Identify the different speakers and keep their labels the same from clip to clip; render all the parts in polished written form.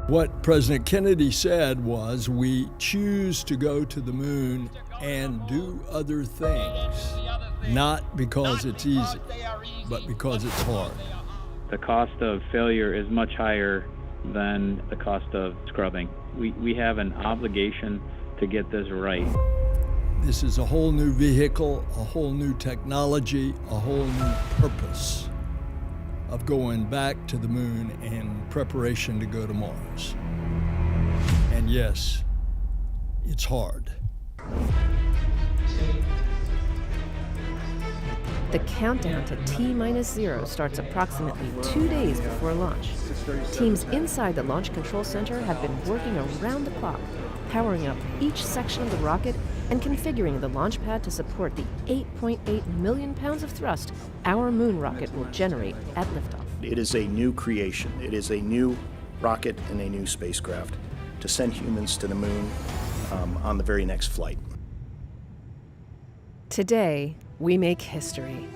Speaker 1: What President Kennedy said was, we choose to go to the moon and do other things, not because it's easy, but because it's hard.
Speaker 2: The cost of failure is much higher than the cost of scrubbing. We have an obligation to get this right.
Speaker 1: This is a whole new vehicle, a whole new technology, a whole new purpose of going back to the moon in preparation to go to Mars. And yes, it's hard.
Speaker 3: The countdown to T-0 starts approximately 2 days before launch. Teams inside the Launch Control Center have been working around the clock, powering up each section of the rocket and configuring the launch pad to support the 8.8 million pounds of thrust our moon rocket will generate at liftoff.
Speaker 4: It is a new creation. It is a new rocket and a new spacecraft to send humans to the moon on the very next flight.
Speaker 3: Today, we make history.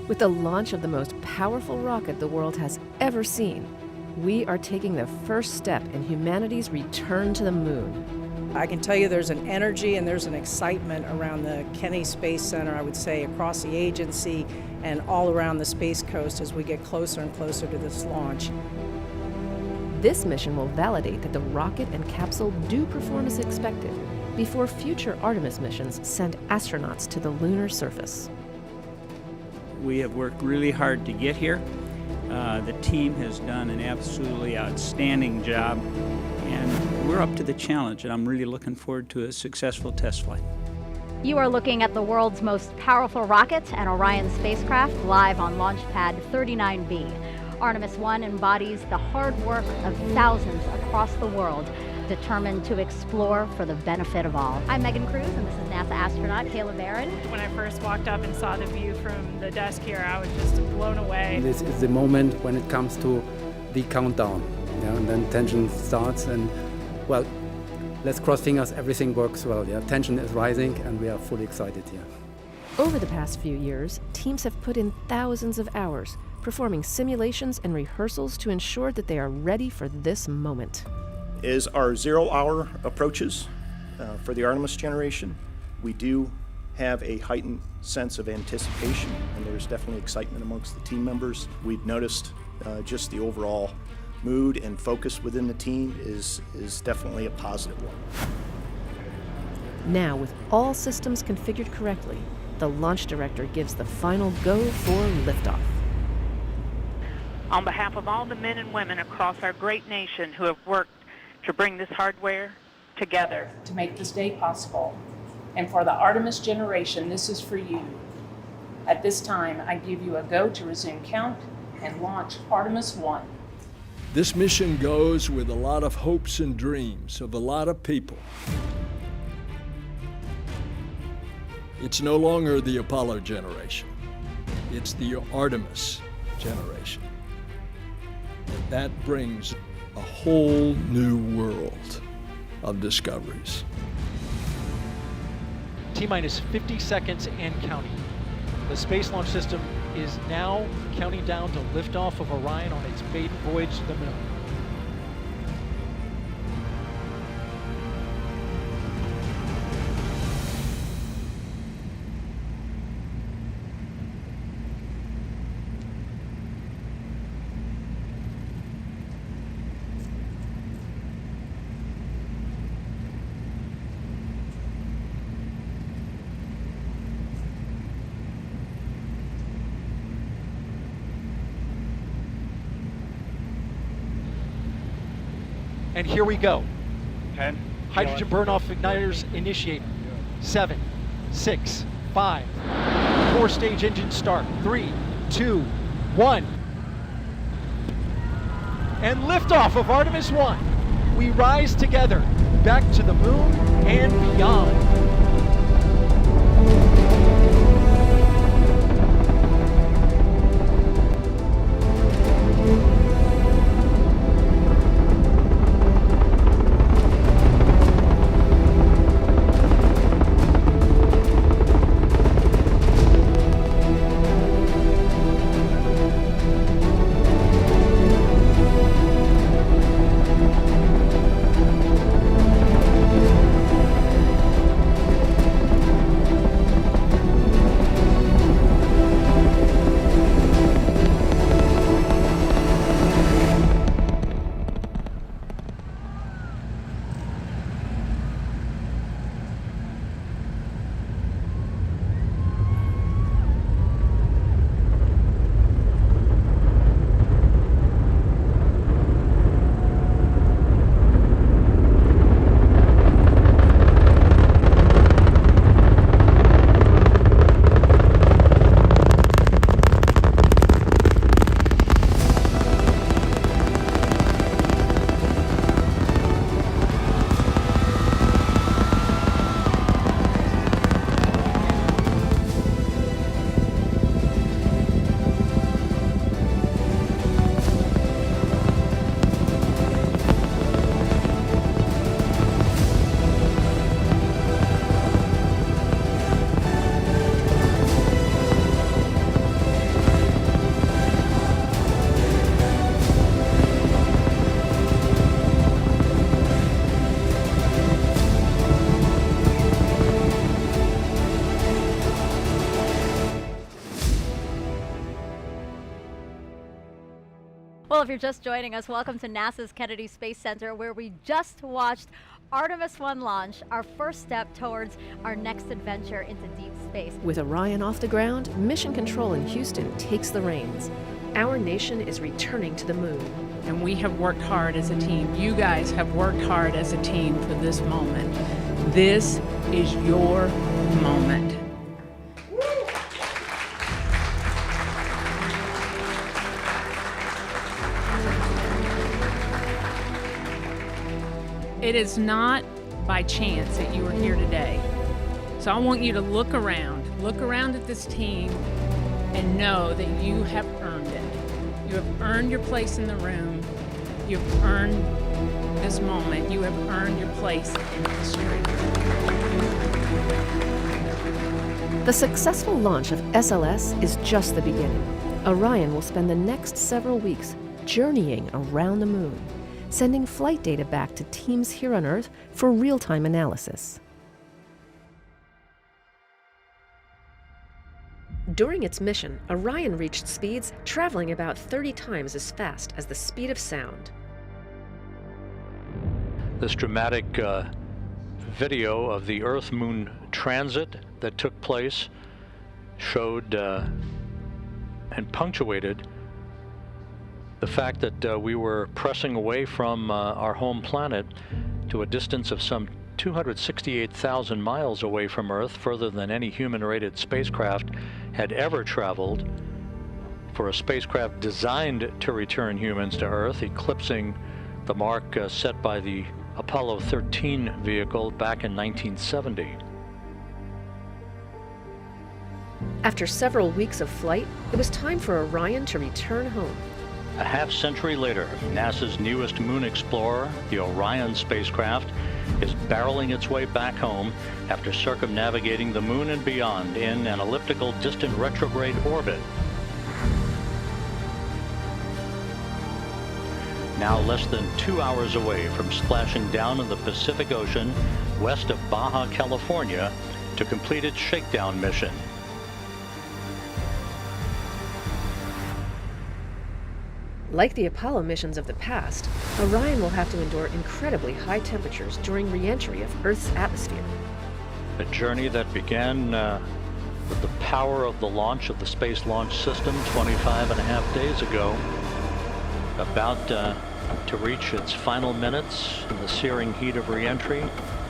Speaker 3: With the launch of the most powerful rocket the world has ever seen, we are taking the first step in humanity's return to the moon.
Speaker 5: I can tell you there's an energy and there's an excitement around the Kennedy Space Center, I would say, across the agency and all around the Space Coast as we get closer and closer to this launch.
Speaker 3: This mission will validate that the rocket and capsule do perform as expected before future Artemis missions send astronauts to the lunar surface.
Speaker 6: We have worked really hard to get here. The team has done an absolutely outstanding job, and we're up to the challenge, and I'm really looking forward to a successful test flight.
Speaker 7: You are looking at the world's most powerful rocket and Orion spacecraft live on Launch Pad 39B. Artemis 1 embodies the hard work of thousands across the world, determined to explore for the benefit of all. I'm Megan Cruz, and this is NASA astronaut Kayla Barron.
Speaker 8: When I first walked up and saw the view from the desk here, I was just blown away.
Speaker 9: This is the moment when it comes to the countdown, and then tension starts, and well, let's cross fingers, everything works well. Tension is rising, and we are fully excited here.
Speaker 3: Over the past few years, teams have put in thousands of hours, performing simulations and rehearsals to ensure that they are ready for this moment.
Speaker 4: As our 0 hour approaches for the Artemis generation, we do have a heightened sense of anticipation, and there's definitely excitement amongst the team members. We've noticed just the overall mood and focus within the team is definitely a positive one.
Speaker 3: Now, with all systems configured correctly, the launch director gives the final go for liftoff.
Speaker 10: On behalf of all the men and women across our great nation who have worked to bring this hardware together
Speaker 11: to make this day possible, and for the Artemis generation, this is for you. At this time, I give you a go to resume count and launch Artemis 1.
Speaker 1: This mission goes with a lot of hopes and dreams of a lot of people. It's no longer the Apollo generation. It's the Artemis generation. And that brings a whole new world of discoveries.
Speaker 12: T-minus 50 seconds and counting. The Space Launch System is now counting down to liftoff of Orion on its maiden voyage to the moon. And here we go.
Speaker 13: 10.
Speaker 12: Hydrogen burn-off igniters initiated. 7, 6, 5. 4-stage engine start. 3, 2, 1. And liftoff of Artemis 1. We rise together back to the moon and beyond.
Speaker 7: if you're just joining us, welcome to NASA's Kennedy Space Center, where we just watched Artemis 1 launch, our first step towards our next adventure into deep space.
Speaker 3: With Orion off the ground, Mission Control in Houston takes the reins. Our nation is returning to the moon.
Speaker 11: And we have worked hard as a team. You guys have worked hard as a team for this moment. This is your moment. It is not by chance that you are here today. So I want you to look around at this team and know that you have earned it. You have earned your place in the room. You have earned this moment. You have earned your place in history.
Speaker 3: The successful launch of SLS is just the beginning. Orion will spend the next several weeks journeying around the moon, sending flight data back to teams here on Earth for real-time analysis. During its mission, Orion reached speeds traveling about 30 times as fast as the speed of sound.
Speaker 13: This dramatic video of the Earth-Moon transit that took place showed and punctuated the fact that we were pressing away from our home planet to a distance of some 268,000 miles away from Earth, further than any human-rated spacecraft had ever traveled, for a spacecraft designed to return humans to Earth, eclipsing the mark set by the Apollo 13 vehicle back in 1970.
Speaker 3: After several weeks of flight, it was time for Orion to return home.
Speaker 13: A half-century later, NASA's newest moon explorer, the Orion spacecraft, is barreling its way back home after circumnavigating the moon and beyond in an elliptical distant retrograde orbit. Now less than 2 hours away from splashing down in the Pacific Ocean west of Baja, California, to complete its shakedown mission.
Speaker 3: Like the Apollo missions of the past, Orion will have to endure incredibly high temperatures during re-entry of Earth's atmosphere.
Speaker 13: A journey that began with the power of the launch of the Space Launch System 25.5 days ago, about to reach its final minutes in the searing heat of re-entry,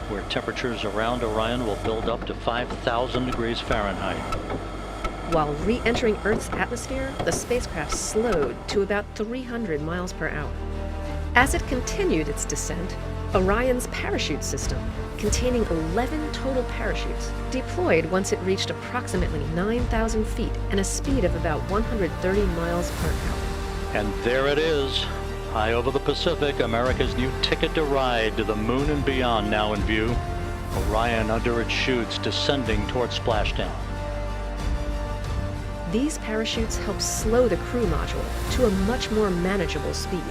Speaker 13: where temperatures around Orion will build up to 5,000 degrees Fahrenheit.
Speaker 3: While re-entering Earth's atmosphere, the spacecraft slowed to about 300 miles per hour. As it continued its descent, Orion's parachute system, containing 11 total parachutes, deployed once it reached approximately 9,000 feet and a speed of about 130 miles per hour.
Speaker 13: And there it is, high over the Pacific, America's new ticket to ride to the moon and beyond now in view. Orion under its chutes descending toward splashdown.
Speaker 3: These parachutes help slow the crew module to a much more manageable speed,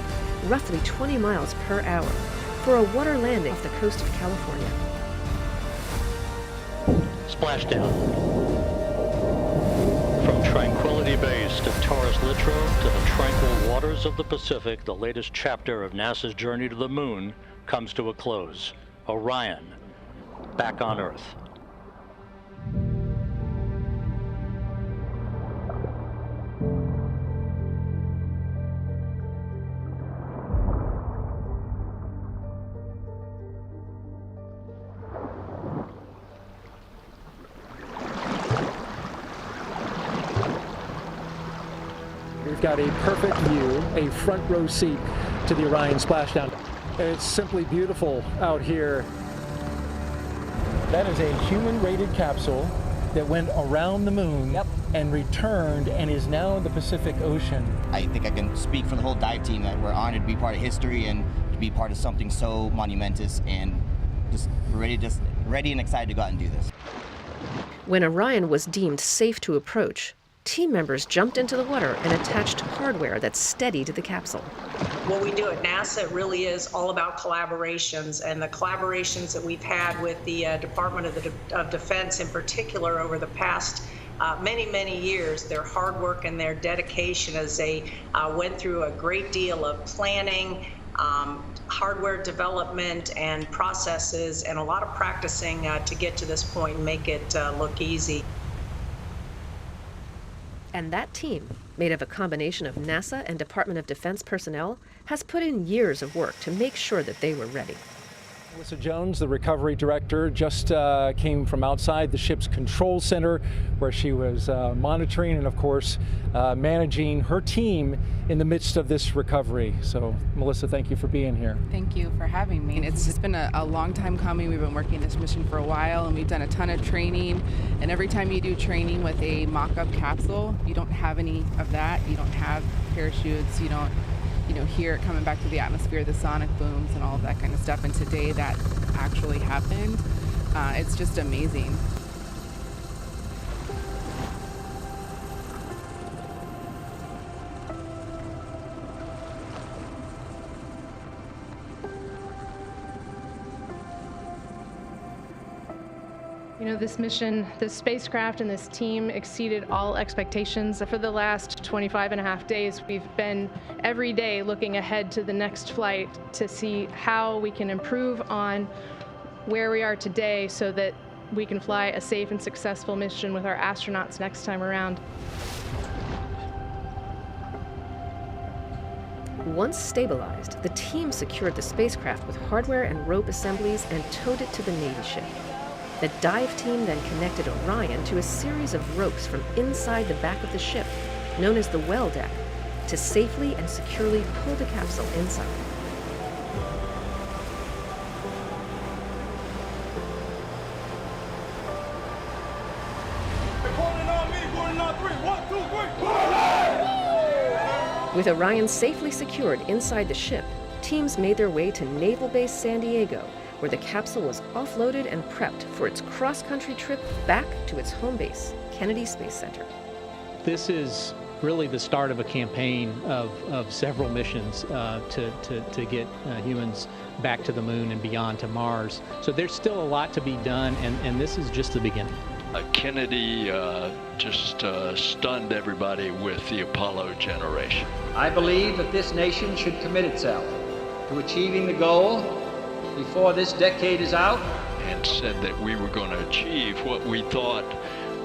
Speaker 3: roughly 20 miles per hour, for a water landing off the coast of California.
Speaker 13: Splashdown. From Tranquility Base to Taurus Littrow to the tranquil waters of the Pacific, the latest chapter of NASA's journey to the moon comes to a close. Orion, back on Earth.
Speaker 12: We've got a perfect view, a front row seat to the Orion splashdown. It's simply beautiful out here. That is a human-rated capsule that went around the moon and returned and is now in the Pacific Ocean.
Speaker 14: I think I can speak for the whole dive team that we're honored to be part of history and to be part of something so monumentous, and just ready and excited to go out and do this.
Speaker 3: When Orion was deemed safe to approach, team members jumped into the water and attached hardware that steadied the capsule.
Speaker 15: What we do at NASA really is all about collaborations, and the collaborations that we've had with the Department of Defense in particular over the past many years, their hard work and their dedication as they went through a great deal of planning, hardware development and processes, and a lot of practicing to get to this point and make it look easy.
Speaker 3: And that team, made of a combination of NASA and Department of Defense personnel, has put in years of work to make sure that they were ready.
Speaker 12: Melissa Jones, the recovery director, just came from outside the ship's control center where she was monitoring and, of course, managing her team in the midst of this recovery. So, Melissa, thank you for being here.
Speaker 16: Thank you for having me. It's just been a long time coming. We've been working this mission for a while, and we've done a ton of training. And every time you do training with a mock-up capsule, you don't have any of that. You don't have parachutes. You don't hear it coming back to the atmosphere, the sonic booms and all of that kind of stuff. And today that actually happened. It's just amazing.
Speaker 8: You know, this mission, this spacecraft and this team exceeded all expectations. For the last 25 and a half days, we've been every day looking ahead to the next flight to see how we can improve on where we are today so that we can fly a safe and successful mission with our astronauts next time around.
Speaker 3: Once stabilized, the team secured the spacecraft with hardware and rope assemblies and towed it to the Navy ship. The dive team then connected Orion to a series of ropes from inside the back of the ship, known as the well deck, to safely and securely pull the capsule inside. With Orion safely secured inside the ship, teams made their way to Naval Base San Diego, where the capsule was offloaded and prepped for its cross-country trip back to its home base, Kennedy Space Center.
Speaker 17: This is really the start of a campaign of several missions to get humans back to the moon and beyond to Mars. So there's still a lot to be done, and this is just the beginning.
Speaker 18: Kennedy just stunned everybody with the Apollo generation.
Speaker 19: I believe that this nation should commit itself to achieving the goal before this decade is out,
Speaker 18: and said that we were going to achieve what we thought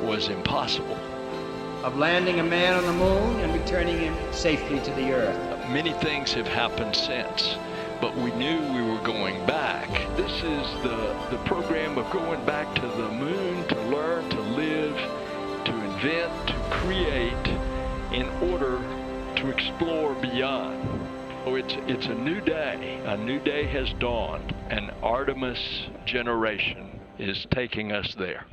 Speaker 18: was impossible.
Speaker 19: Of landing a man on the moon and returning him safely to the Earth.
Speaker 18: Many things have happened since, but we knew we were going back. This is the program of going back to the moon to learn, to live, to invent, to create in order to explore beyond. Oh, it's a new day. A new day has dawned. An Artemis generation is taking us there.